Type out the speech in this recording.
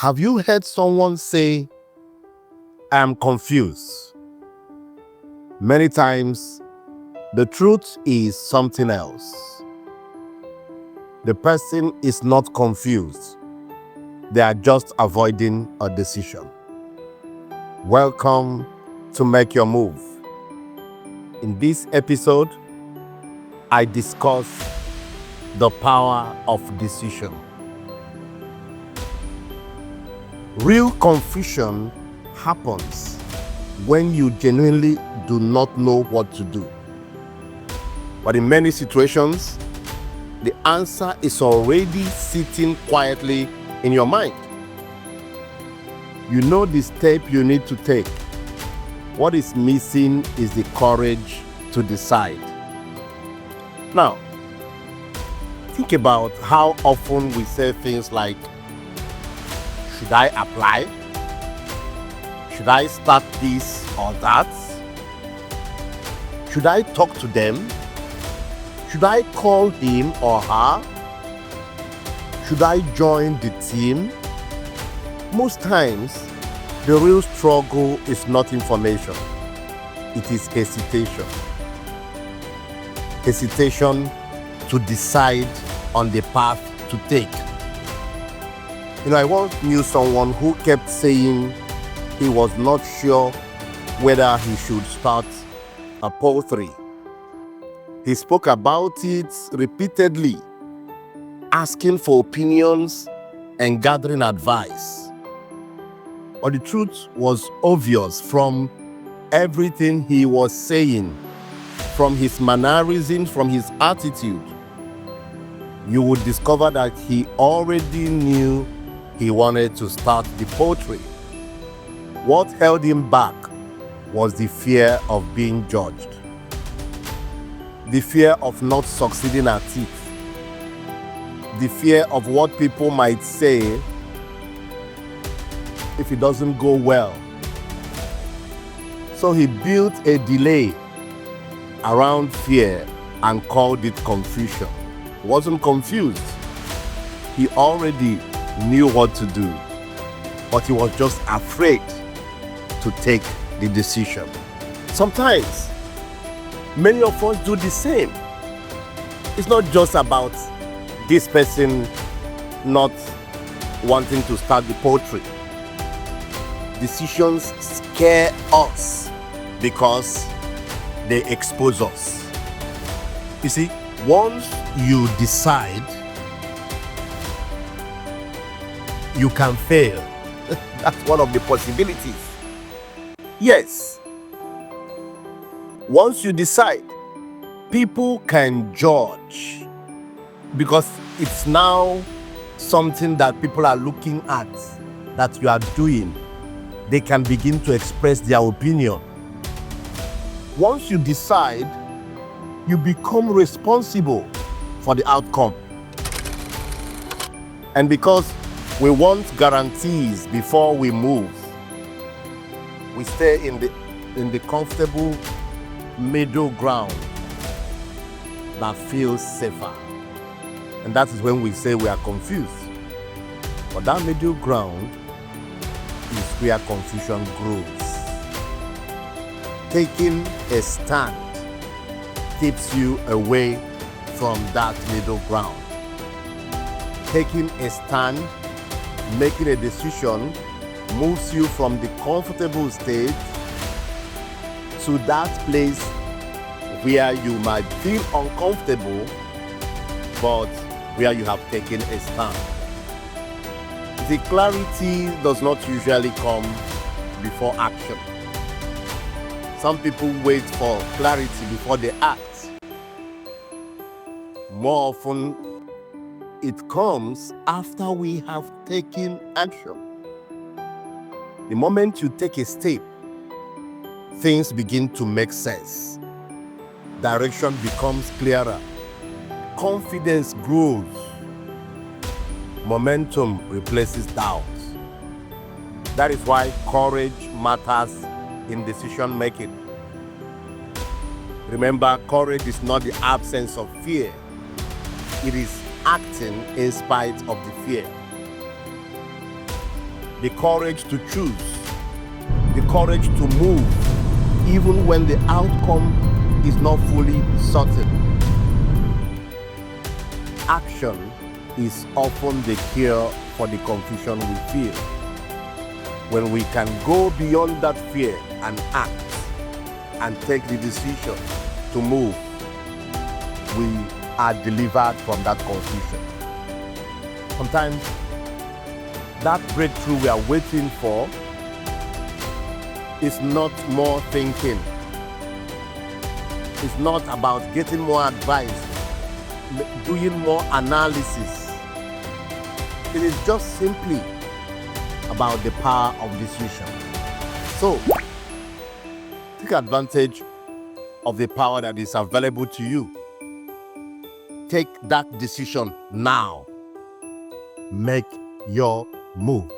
Have you heard someone say, "I'm confused"? Many times, the truth is something else. The person is not confused. They are just avoiding a decision. Welcome to Make Your Move. In this episode, I discuss the power of decision. Real confusion happens when you genuinely do not know what to do. But in many situations, the answer is already sitting quietly in your mind. You know the step you need to take. What is missing is the courage to decide. Now, think about how often we say things like, should I apply? Should I start this or that? Should I talk to them? Should I call him or her? Should I join the team? Most times, the real struggle is not information. It is hesitation. Hesitation to decide on the path to take. I once knew someone who kept saying he was not sure whether he should start a poultry. He spoke about it repeatedly, asking for opinions and gathering advice. But the truth was obvious from everything he was saying, from his mannerisms, from his attitude. You would discover that he already knew he wanted to start the poultry. What held him back was the fear of being judged, the fear of not succeeding at it, the fear of what people might say if it doesn't go well. So he built a delay around fear and called it confusion. He wasn't confused. He already knew what to do, but he was just afraid to take the decision. Sometimes, many of us do the same. It's not just about this person not wanting to start the poultry. Decisions scare us because they expose us. You see, once you decide, you can fail. That's one of the possibilities. Yes. Once you decide, people can judge because it's now something that people are looking at that you are doing. They can begin to express their opinion. Once you decide, you become responsible for the outcome. And because we want guarantees before we move, we stay in the comfortable middle ground that feels safer. And that is when we say we are confused. But that middle ground is where confusion grows. Taking a stand keeps you away from that middle ground. Taking a stand, making a decision, moves you from the comfortable state to that place where you might feel uncomfortable, but where you have taken a stand. The clarity does not usually come before action. Some people wait for clarity before they act. More often, it comes after we have taken action. The moment you take a step, things begin to make sense. Direction becomes clearer. Confidence grows. Momentum replaces doubt. That is why courage matters in decision making. Remember, courage is not the absence of fear. It is acting in spite of the fear. the courage to choose, the courage to move, even when the outcome is not fully certain. Action is often the cure for the confusion we feel. When we can go beyond that fear and act and take the decision to move, we are delivered from that confusion. Sometimes that breakthrough we are waiting for is not more thinking. It's not about getting more advice, doing more analysis. It is just simply about the power of decision. So, take advantage of the power that is available to you. Take that decision now. Make your move.